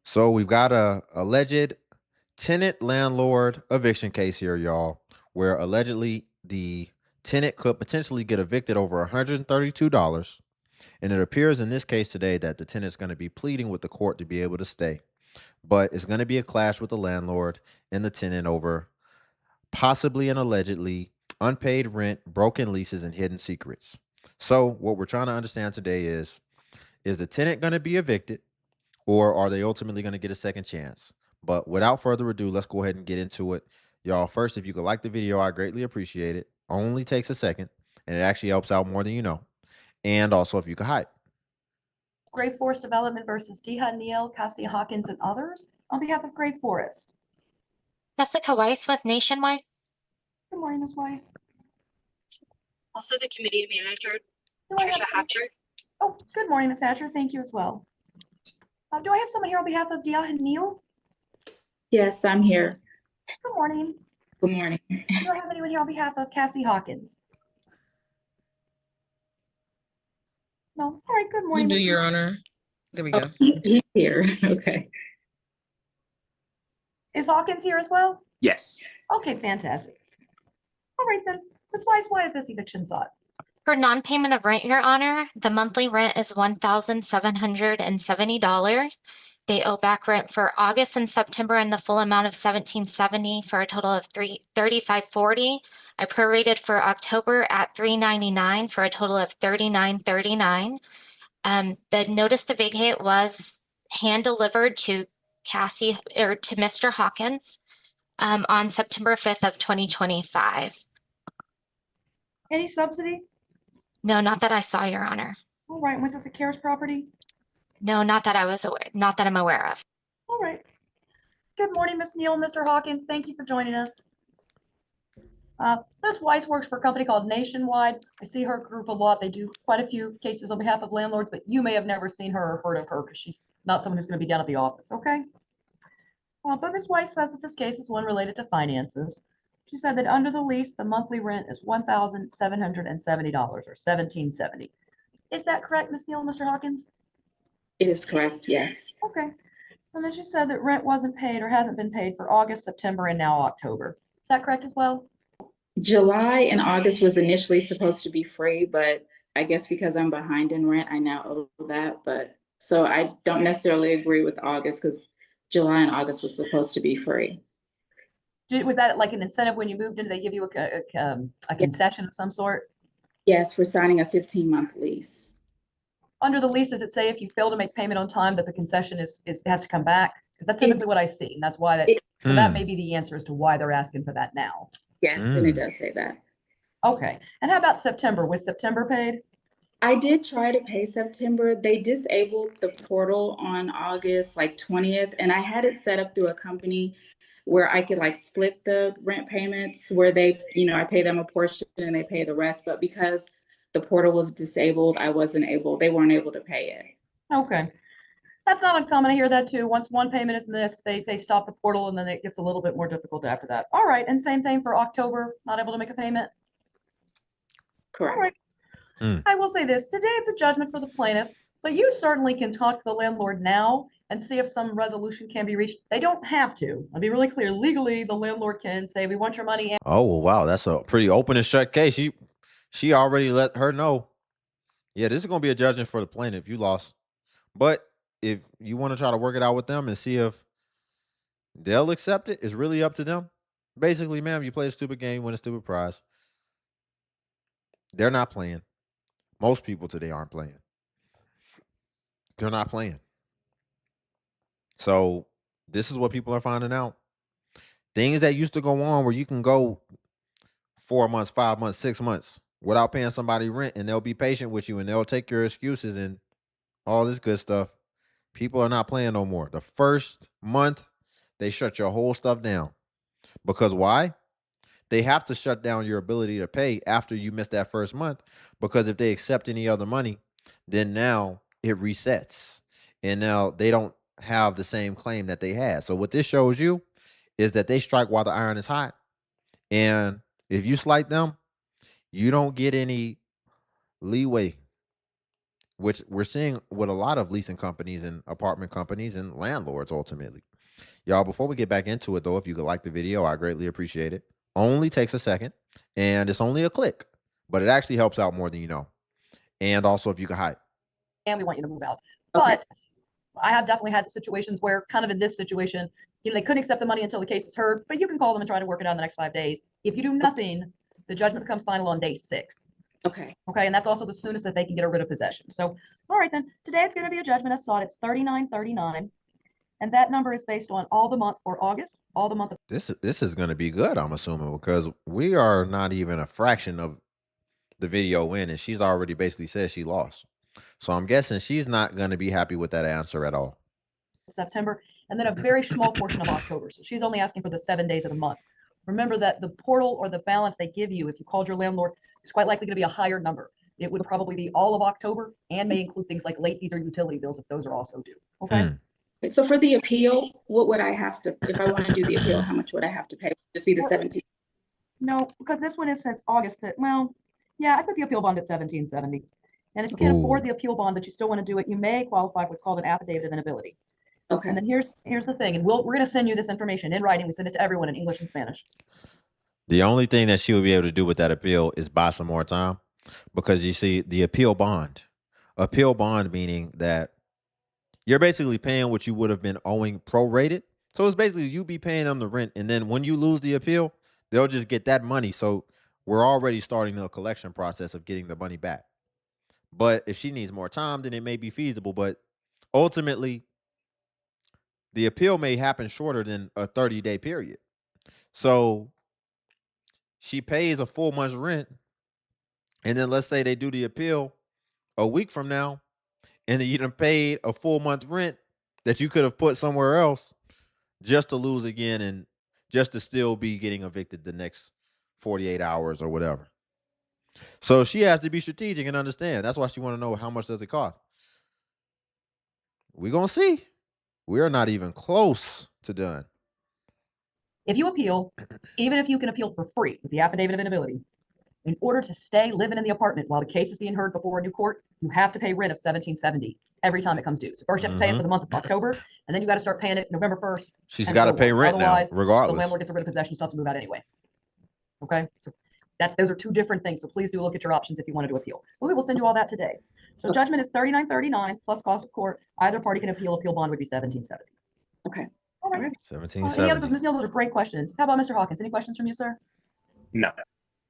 So we've got a alleged tenant landlord eviction case here, y'all, where allegedly the tenant could potentially get evicted over $132. And it appears in this case today that the tenant's going to be pleading with the court to be able to stay. But it's going to be a clash with the landlord and the tenant over possibly and allegedly unpaid rent, broken leases, and hidden secrets. So what we're trying to understand today is the tenant going to be evicted? Or are they ultimately going to get a second chance? But without further ado, let's go ahead and get into it. Y'all, first, if you could like the video, I greatly appreciate it. Only takes a second, and it actually helps out more than you know. And also, if you could hype. Gray Forest Development versus Deha Neal, Cassie Hawkins, and others. On behalf of Gray Forest. Jessica Weiss with Nationwide. Good morning, Ms. Weiss. Also the committee manager, Do I Trisha have Hatcher. Oh, good morning, Ms. Hatcher. Thank you as well. Do I have someone here on behalf of Deha Neal? Yes, I'm here. Good morning. Good morning. Do I have anyone here on behalf of Cassie Hawkins? No? All right, good morning. You do, Your Honor. There we go. He's here. Okay. Is Hawkins here as well? Yes. Okay, fantastic. All right then. Ms. Weiss, why is this eviction sought? For non-payment of rent, Your Honor, the monthly rent is $1,770. They owe back rent for August and September in the full amount of $1,770 for a total of $335.40. I prorated for October at $399 for a total of $39.39. The notice to vacate was hand delivered to Cassie or to Mr. Hawkins on September 5th of 2025. Any subsidy? No, not that I saw, Your Honor. All right, was this a CARES property? No, not that I'm aware of. All right. Good morning, Ms. Neal and Mr. Hawkins. Thank you for joining us. Ms. Weiss works for a company called Nationwide. I see her group a lot. They do quite a few cases on behalf of landlords, but you may have never seen her or heard of her because she's not someone who's going to be down at the office, okay? But Ms. Weiss says that this case is one related to finances. She said that under the lease, the monthly rent is $1,770 or $1,770. Is that correct, Ms. Neal and Mr. Hawkins? It is correct, yes. Okay. And then she said that rent wasn't paid or hasn't been paid for August, September, and now October. Is that correct as well? July and August was initially supposed to be free, but I guess because I'm behind in rent, I now owe that. But so I don't necessarily agree with August because July and August was supposed to be free. Was that like an incentive when you moved in? Did they give you a concession of some sort? Yes, for signing a 15-month lease. Under the lease, does it say if you fail to make payment on time that the concession has to come back? Because that's typically what I see, and that's why that may be the answer as to why they're asking for that now. Yes, and it does say that. Okay. And how about September? Was September paid? I did try to pay September. They disabled the portal on August like 20th, and I had it set up through a company where I could like split the rent payments where they, I pay them a portion and they pay the rest. But because the portal was disabled, they weren't able to pay it. Okay. That's not uncommon. I hear that too. Once one payment is missed, they stop the portal and then it gets a little bit more difficult after that. All right. And same thing for October, not able to make a payment? Correct. All right. I will say this, today it's a judgment for the plaintiff, but you certainly can talk to the landlord now and see if some resolution can be reached. They don't have to. I'll be really clear. Legally, the landlord can say, we want your money. Oh, well, wow. That's a pretty open and shut case. She already let her know. Yeah, this is going to be a judgment for the plaintiff. You lost. But if you want to try to work it out with them and see if they'll accept it, it's really up to them. Basically, ma'am, you play a stupid game, you win a stupid prize. They're not playing. Most people today aren't playing. They're not playing. So this is what people are finding out. Things that used to go on where you can go 4 months, 5 months, 6 months without paying somebody rent, and they'll be patient with you and they'll take your excuses and all this good stuff. People are not playing no more. The first month, they shut your whole stuff down. Because why? They have to shut down your ability to pay after you miss that first month. Because if they accept any other money, then now it resets. And now they don't have the same claim that they had. So what this shows you is that they strike while the iron is hot. And if you slight them, you don't get any leeway which we're seeing with a lot of leasing companies and apartment companies and landlords ultimately. Y'all, before we get back into it though, if you could like the video, I greatly appreciate it. Only takes a second and it's only a click, but it actually helps out more than you know. And also if you could hide. And we want you to move out. Okay. But I have definitely had situations where kind of in this situation, they couldn't accept the money until the case is heard, but you can call them and try to work it out in the next 5 days. If you do nothing, the judgment becomes final on day 6. Okay. Okay, and that's also the soonest that they can get rid of possession. So, all right then, today it's going to be a judgment as sought. It's 3939, and that number is based on all the month for August, all the month of This is going to be good, I'm assuming, because we are not even a fraction of the video in, and she's already basically said she lost. So I'm guessing she's not going to be happy with that answer at all. September, and then a very small portion of October. So she's only asking for the 7 days of the month. Remember that the portal or the balance they give you, if you called your landlord, is quite likely going to be a higher number. It would probably be all of October and may include things like late fees or utility bills if those are also due. Okay. So for the appeal, what would I have to, if I want to do the appeal, how much would I have to pay? Just be the 17? No, because this one is since August. Well, yeah, I put the appeal bond at 1770. And if you can't afford Ooh. the appeal bond, but you still want to do it, you may qualify for what's called an affidavit of inability. Okay. And then here's the thing, and we're going to send you this information in writing. We send it to everyone in English and Spanish. The only thing that she would be able to do with that appeal is buy some more time, because you see the appeal bond meaning that you're basically paying what you would have been owing prorated. So it's basically you be paying them the rent, and then when you lose the appeal, they'll just get that money. So we're already starting the collection process of getting the money back. But if she needs more time, then it may be feasible. But ultimately, the appeal may happen shorter than a 30-day period. So she pays a full month's rent, and then let's say they do the appeal a week from now, and then you done paid a full month rent that you could have put somewhere else just to lose again and just to still be getting evicted the next 48 hours or whatever. So she has to be strategic and understand. That's why she want to know how much does it cost. We're going to see. We are not even close to done. If you appeal, even if you can appeal for free with the affidavit of inability, in order to stay living in the apartment while the case is being heard before a new court, you have to pay rent of 1770 every time it comes due. So first you have to pay it for the month of October, and then you got to start paying it November 1st. She's got to pay rent now, Otherwise, the regardless. landlord gets rid of possession, you still have to move out anyway. Okay, so those are two different things. So please do look at your options if you wanted to appeal. But we will send you all that today. So judgment is 3939 plus cost of court. Either party can appeal. Appeal bond would be 1770. Okay. All right. Any 1770. others? Ms. Neal, those are great questions. How about Mr. Hawkins? Any questions from you, sir? No.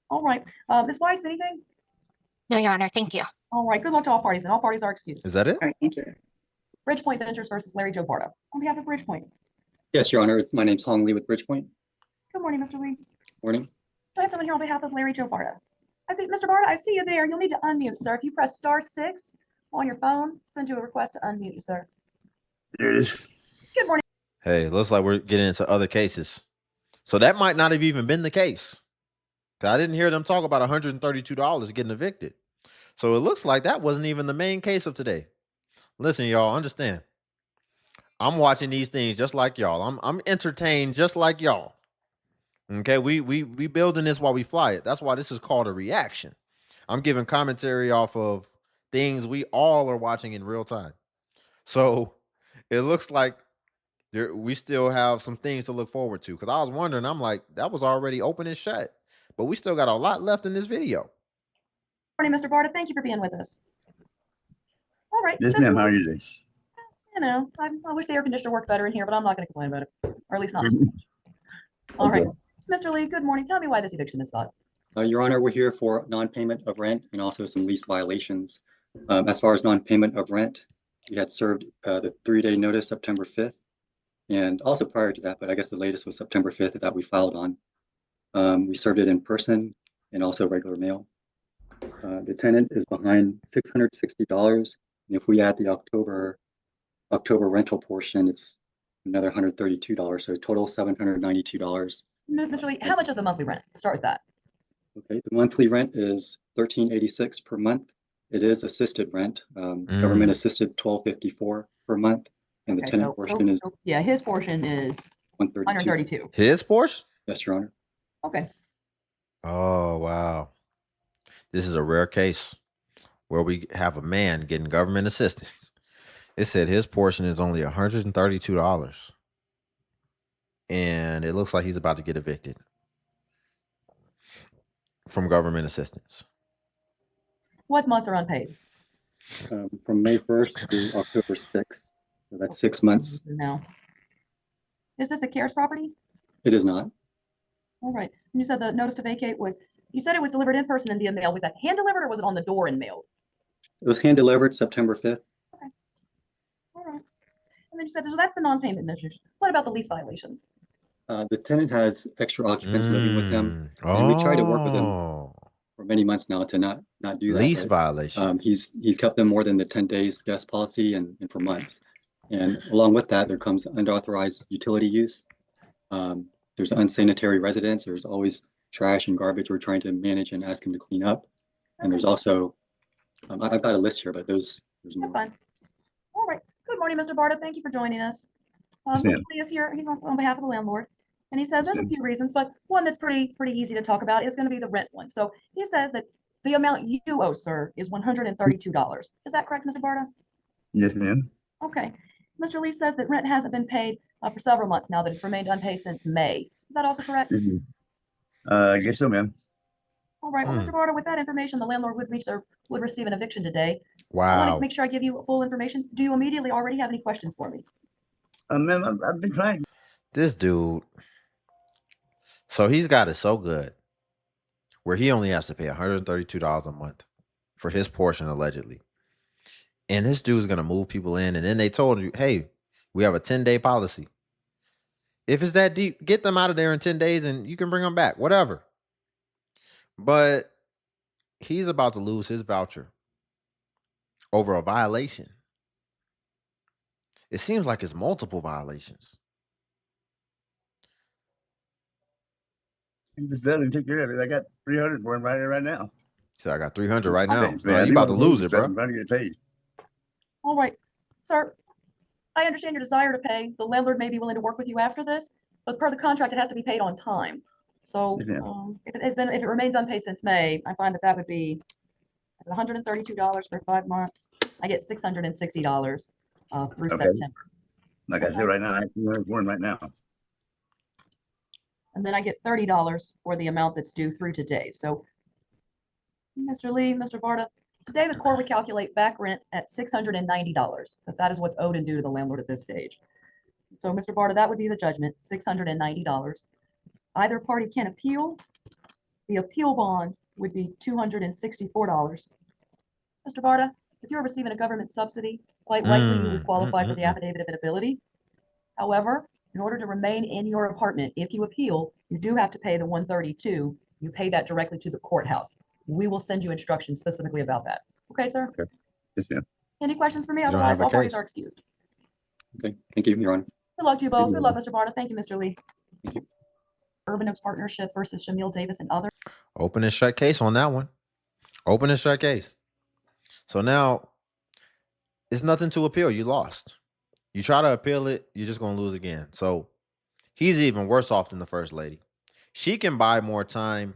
All right. Ms. Weiss, anything? No, Your Honor, thank you. All right. Good luck to all parties, and all parties are excused. Is that it? All right. Thank you. Bridgepoint Ventures versus Larry Joe Barta. On behalf of Bridgepoint. Yes, Your Honor. My name's Hong Lee with Bridgepoint. Good morning, Mr. Lee. Morning. I have someone here on behalf of Larry Joe Barta. I see, Mr. Barta, I see you there. You'll need to unmute, sir. If you press *6 on your phone, send you a request to unmute you, sir. There it is. Good morning. Hey, looks like we're getting into other cases. So that might not have even been the case. I didn't hear them talk about $132 getting evicted. So it looks like that wasn't even the main case of today. Listen, y'all, understand. I'm watching these things just like y'all. I'm entertained just like y'all. Okay, we building this while we fly it. That's why this is called a reaction. I'm giving commentary off of things we all are watching in real time. So it looks like we still have some things to look forward to. Because I was wondering, I'm like, that was already open and shut. But we still got a lot left in this video. Good morning, Mr. Barta. Thank you for being with us. All right. Yes, Mr. ma'am. How Lee, are you today? You know, I wish the air conditioner worked better in here, but I'm not going to complain about it, or at least not too much. All right. Mr. Lee, good morning. Tell me why this eviction is sought. Your Honor, we're here for non-payment of rent and also some lease violations. As far as non-payment of rent, we had served the 3-day notice September 5th, and also prior to that, but I guess the latest was September 5th that we filed on. We served it in person and also regular mail. The tenant is behind $660, and if we add the October rental portion, it's another $132, so total $792. Mr. Lee, how much is the monthly rent? Start with that. Okay, the monthly rent is $13.86 per month. It is assisted rent, government assisted $12.54 per month, and the tenant portion is yeah, his portion is $132. His portion? Yes, Your Honor. Okay. Oh, wow. This is a rare case where we have a man getting government assistance. It said his portion is only $132. And it looks like he's about to get evicted from government assistance. What months are unpaid? From May 1st through October 6th. So that's 6 months. Now. Is this a CARES property? It is not. All right. And you said the notice to vacate was, you said it was delivered in person and via mail. Was that hand delivered or was it on the door and mailed? It was hand delivered September 5th. All right. And then you said, so that's the non-payment measures. What about the lease violations? The tenant has extra occupants living with them, and we tried to work with him for many months now to not do that. Lease but, violation. He's kept them more than the 10 days guest policy and for months. And along with that, there comes unauthorized utility use. There's unsanitary residence. There's always trash and garbage we're trying to manage and ask him to clean up. And there's also, I've got a list here, but there's more. That's fine. All right. Good morning, Mr. Barta. Thank you for joining us. Mr. Lee is here. He's on behalf of the landlord. And he says there's a few reasons, but one that's pretty easy to talk about is going to be the rent one. So he says that the amount you owe, sir, is $132. Is that correct, Mr. Barta? Yes, ma'am. Okay. Mr. Lee says that rent hasn't been paid for several months now, that it's remained unpaid since May. Is that also correct? I guess so, ma'am. All right. Well, Mr. Barta, with that information, the landlord would receive an eviction today. I want to Wow. make sure I give you full information. Do you immediately already have any questions for me? Ma'am, I've been trying. This dude. So he's got it so good where he only has to pay $132 a month for his portion, allegedly. And this dude's going to move people in. And then they told you, hey, we have a 10-day policy. If it's that deep, get them out of there in 10 days and you can bring them back, whatever. But he's about to lose his voucher over a violation. It seems like it's multiple violations. You just let him take care of it. I got 300 for him right now. So I got 300 right now. Thanks, Bro, man. you about to lose it, bro. I'm trying to get paid. All right, sir, I understand your desire to pay. The landlord may be willing to work with you after this, but per the contract, it has to be paid on time. So Yeah. if it remains unpaid since May, I find that would be $132 for 5 months. I get $660 through Okay. September. Like I said, right now, I have 300 for him right now. And then I get $30 for the amount that's due through today. So Mr. Lee, Mr. Barta, today the court would calculate back rent at $690, but that is what's owed and due to the landlord at this stage. So Mr. Barta, that would be the judgment, $690. Either party can appeal. The appeal bond would be $264. Mr. Barta, if you're receiving a government subsidy, quite likely you would qualify for the affidavit of inability. However, in order to remain in your apartment, if you appeal, you do have to pay the $132. You pay that directly to the courthouse. We will send you instructions specifically about that. Okay, sir? Okay. Yes, ma'am. Any questions for me? You don't Otherwise, have a all parties case. are excused. Okay, thank you, Your Honor. Good luck to you both. Thank Good you. luck, Mr. Barta. Thank you, Mr. Lee. Thank you. Urban Oaks Partnership versus Shamil Davis and others. Open and shut case on that one. Open and shut case. So now it's nothing to appeal. You lost. You try to appeal it, you're just going to lose again. So he's even worse off than the first lady. She can buy more time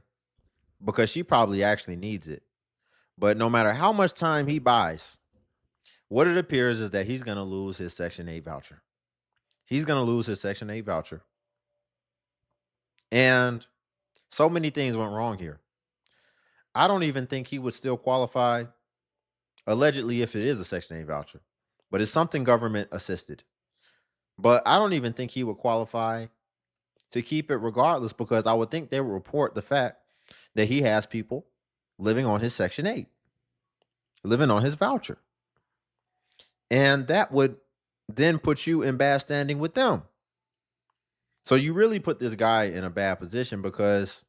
because she probably actually needs it. But no matter how much time he buys, what it appears is that he's going to lose his Section 8 voucher. He's going to lose his Section 8 voucher. And so many things went wrong here. I don't even think he would still qualify, allegedly, if it is a Section 8 voucher. But it's something government assisted. But I don't even think he would qualify to keep it regardless, because I would think they would report the fact that he has people living on his Section 8, living on his voucher. And that would then put you in bad standing with them. So you really put this guy in a bad position, because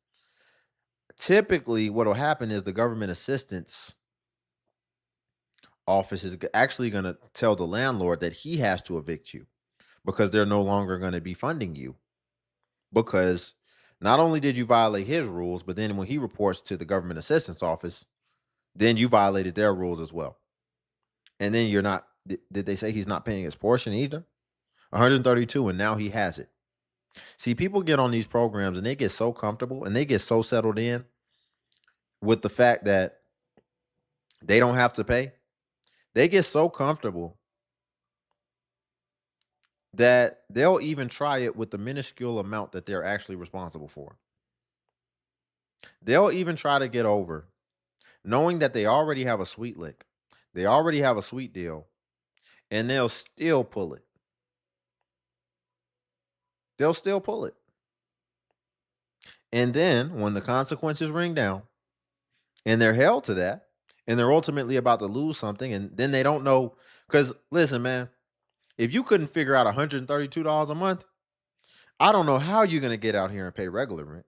typically what will happen is the government assistance office is actually going to tell the landlord that he has to evict you, because they're no longer going to be funding you. Because not only did you violate his rules, but then when he reports to the government assistance office, then you violated their rules as well. And then you're not, did they say he's not paying his portion either? 132, and now he has it. See, people get on these programs and they get so comfortable and they get so settled in with the fact that they don't have to pay. They get so comfortable that they'll even try it with the minuscule amount that they're actually responsible for. They'll even try to get over knowing that they already have a sweet lick. They already have a sweet deal, and they'll still pull it. They'll still pull it. And then when the consequences ring down and they're held to that, and they're ultimately about to lose something, and then they don't know. Because listen, man, if you couldn't figure out $132 a month, I don't know how you're going to get out here and pay regular rent.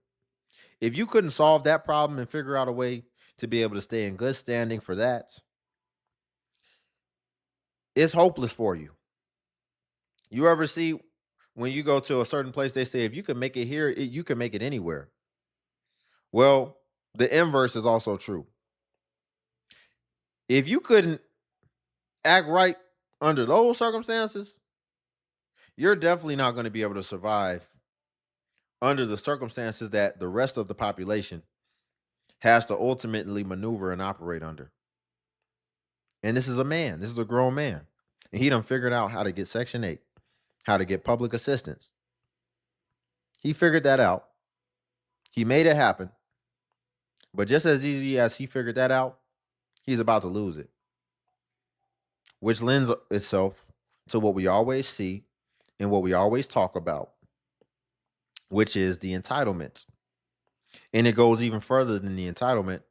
If you couldn't solve that problem and figure out a way to be able to stay in good standing for that, it's hopeless for you. You ever see when you go to a certain place, they say, if you can make it here, you can make it anywhere. Well, the inverse is also true. If you couldn't act right under those circumstances, you're definitely not going to be able to survive under the circumstances that the rest of the population has to ultimately maneuver and operate under. And this is a man. This is a grown man. And he done figured out how to get Section 8, how to get public assistance. He figured that out. He made it happen. But just as easy as he figured that out, he's about to lose it. Which lends itself to what we always see and what we always talk about, which is the entitlement. And it goes even further than the entitlement,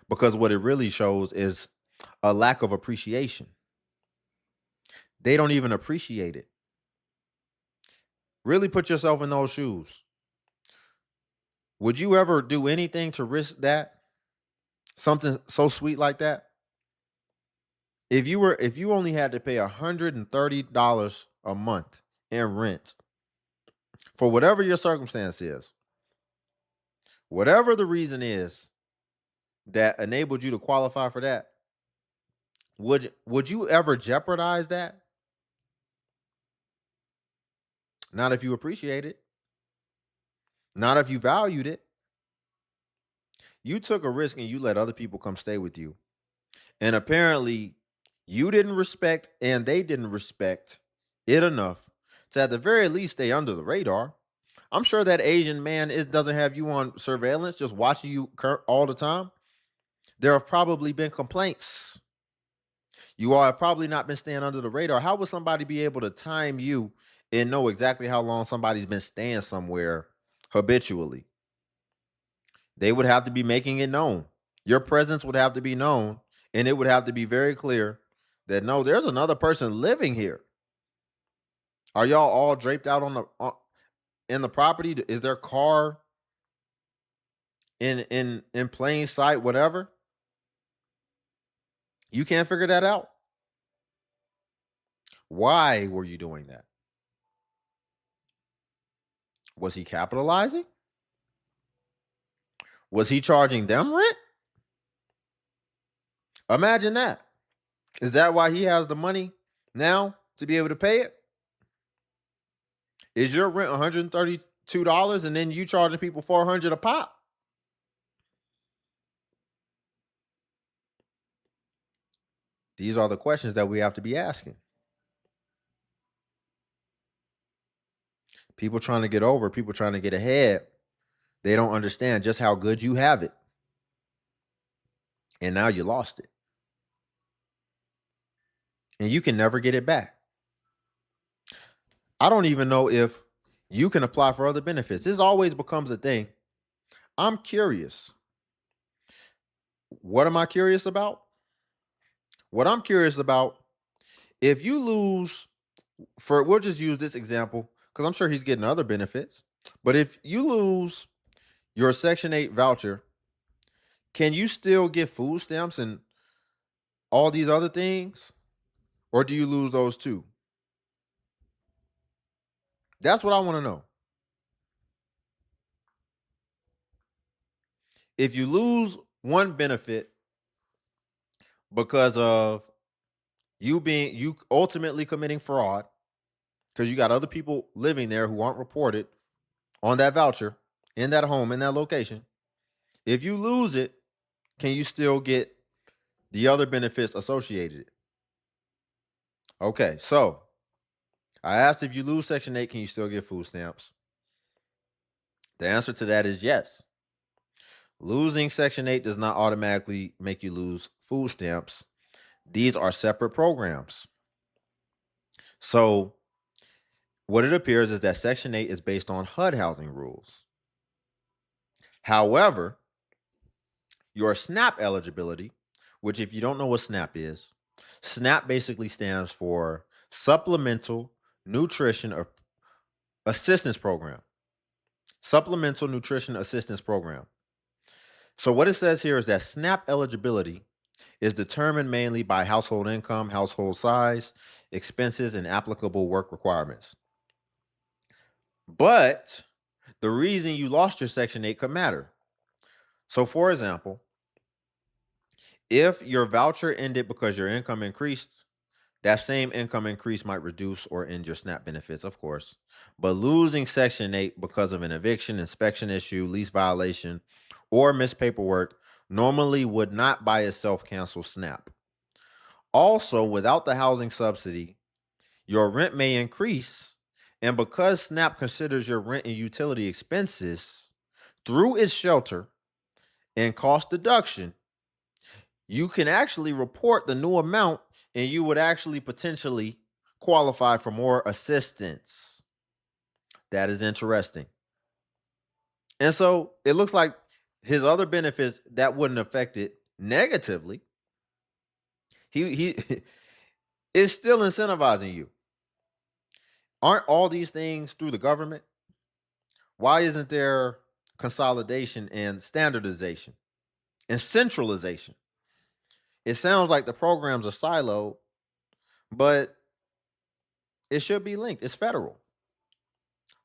because what it really shows is a lack of appreciation. They don't even appreciate it. Really put yourself in those shoes. Would you ever do anything to risk that? Something so sweet like that? If you only had to pay $130 a month in rent for whatever your circumstance is, whatever the reason is that enabled you to qualify for that, would you ever jeopardize that? Not if you appreciate it. Not if you valued it. You took a risk and you let other people come stay with you. And apparently you didn't respect and they didn't respect it enough to at the very least stay under the radar. I'm sure that Asian man doesn't have you on surveillance, just watching you all the time. There have probably been complaints. You all have probably not been staying under the radar. How would somebody be able to time you and know exactly how long somebody's been staying somewhere habitually? They would have to be making it known. Your presence would have to be known, and it would have to be very clear that no, there's another person living here. Are y'all all draped out in the property? Is their car in plain sight? Whatever. You can't figure that out. Why were you doing that? Was he capitalizing? Was he charging them rent? Imagine that. Is that why he has the money now to be able to pay it? Is your rent $132 and then you charging people $400 a pop? These are the questions that we have to be asking. People trying to get over, people trying to get ahead, they don't understand just how good you have it. And now you lost it. And you can never get it back. I don't even know if you can apply for other benefits. This always becomes a thing. I'm curious. What am I curious about? What I'm curious about, if you lose, we'll just use this example because I'm sure he's getting other benefits. But if you lose your Section 8 voucher, can you still get food stamps and all these other things? Or do you lose those too? That's what I want to know. If you lose one benefit because of you ultimately committing fraud, because you got other people living there who aren't reported on that voucher, in that home, in that location. If you lose it, can you still get the other benefits associated. Okay, so I asked if you lose Section 8, can you still get food stamps? The answer to that is yes. Losing Section 8 does not automatically make you lose food stamps. These are separate programs. So what it appears is that Section 8 is based on HUD housing rules. However, your SNAP eligibility, which if you don't know what SNAP is, SNAP basically stands for Supplemental Nutrition Assistance Program. Supplemental Nutrition Assistance Program. So what it says here is that SNAP eligibility is determined mainly by household income, household size, expenses, and applicable work requirements. But the reason you lost your Section 8 could matter. So for example, if your voucher ended because your income increased, that same income increase might reduce or end your SNAP benefits, of course. But losing Section 8 because of an eviction, inspection issue, lease violation, or missed paperwork normally would not by itself cancel SNAP. Also, without the housing subsidy, your rent may increase. And because SNAP considers your rent and utility expenses through its shelter and cost deduction, you can actually report the new amount and you would actually potentially qualify for more assistance. That is interesting. And so it looks like his other benefits that wouldn't affect it negatively. He is still incentivizing you. Aren't all these things through the government? Why isn't there consolidation and standardization and centralization? It sounds like the programs are siloed, but it should be linked. It's federal.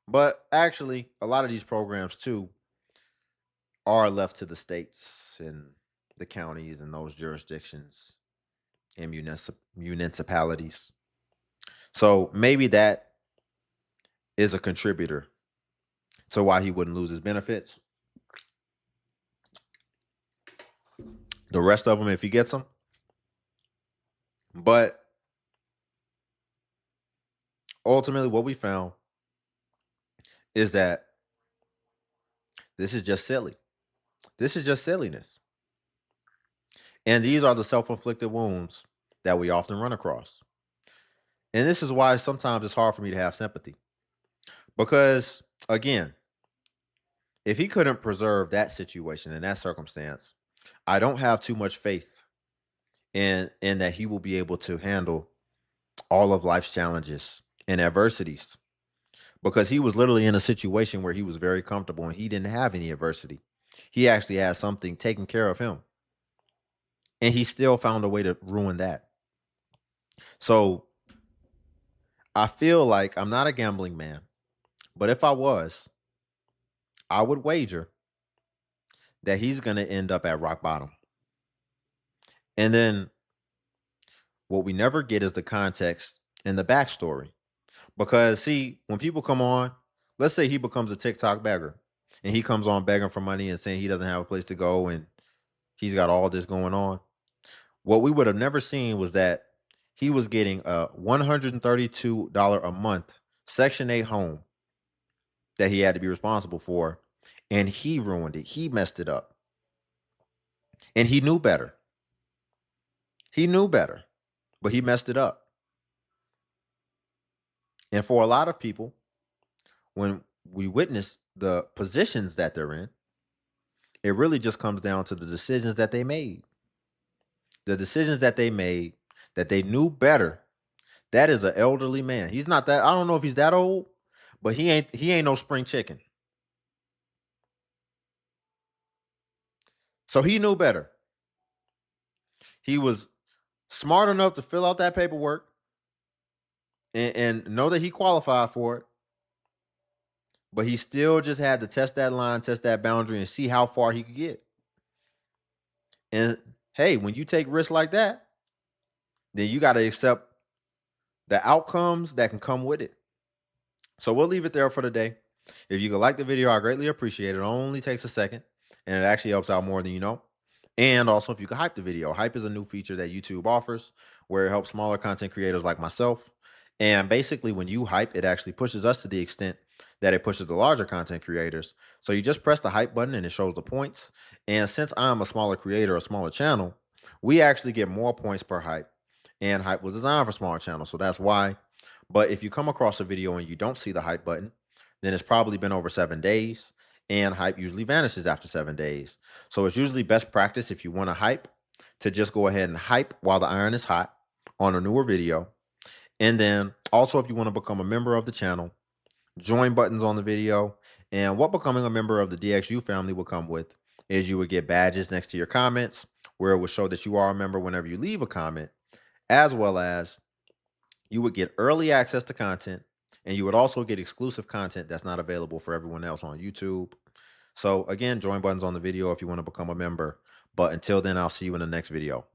But actually, a lot of these programs too are left to the states and the counties and those jurisdictions and municipalities. So maybe that is a contributor to why he wouldn't lose his benefits. The rest of them, if he gets them. But ultimately, what we found is that this is just silly. This is just silliness. And these are the self-inflicted wounds that we often run across. And this is why sometimes it's hard for me to have sympathy. Because, again, if he couldn't preserve that situation and that circumstance, I don't have too much faith in that he will be able to handle all of life's challenges and adversities. Because he was literally in a situation where he was very comfortable and he didn't have any adversity. He actually had something taking care of him. And he still found a way to ruin that. So I feel like I'm not a gambling man, but if I was, I would wager that he's going to end up at rock bottom. And then what we never get is the context and the backstory. Because see, when people come on, let's say he becomes a TikTok beggar and he comes on begging for money and saying he doesn't have a place to go and he's got all this going on. What we would have never seen was that he was getting a $132 a month Section 8 home that he had to be responsible for. And he ruined it. He messed it up. And he knew better. He knew better, but he messed it up. And for a lot of people, when we witness the positions that they're in, it really just comes down to the decisions that they made. The decisions that they made, that they knew better. That is an elderly man. He's not that, I don't know if he's that old, but he ain't no spring chicken. So he knew better. He was smart enough to fill out that paperwork and know that he qualified for it. But he still just had to test that line, test that boundary, and see how far he could get. And hey, when you take risks like that, then you got to accept the outcomes that can come with it. So we'll leave it there for today. If you could like the video, I greatly appreciate it. It only takes a second, and it actually helps out more than you know. And also, if you can hype the video, hype is a new feature that YouTube offers where it helps smaller content creators like myself. And basically, when you hype, it actually pushes us to the extent that it pushes the larger content creators. So you just press the hype button and it shows the points. And since I'm a smaller creator, a smaller channel, we actually get more points per hype. And hype was designed for smaller channels. So that's why. But if you come across a video and you don't see the hype button, then it's probably been over 7 days. And hype usually vanishes after 7 days. So it's usually best practice if you want to hype to just go ahead and hype while the iron is hot on a newer video. And then also, if you want to become a member of the channel, join buttons on the video. And what becoming a member of the DXU family will come with is you would get badges next to your comments where it will show that you are a member whenever you leave a comment, as well as you would get early access to content, and you would also get exclusive content that's not available for everyone else on YouTube. So again, join buttons on the video if you want to become a member. But until then, I'll see you in the next video.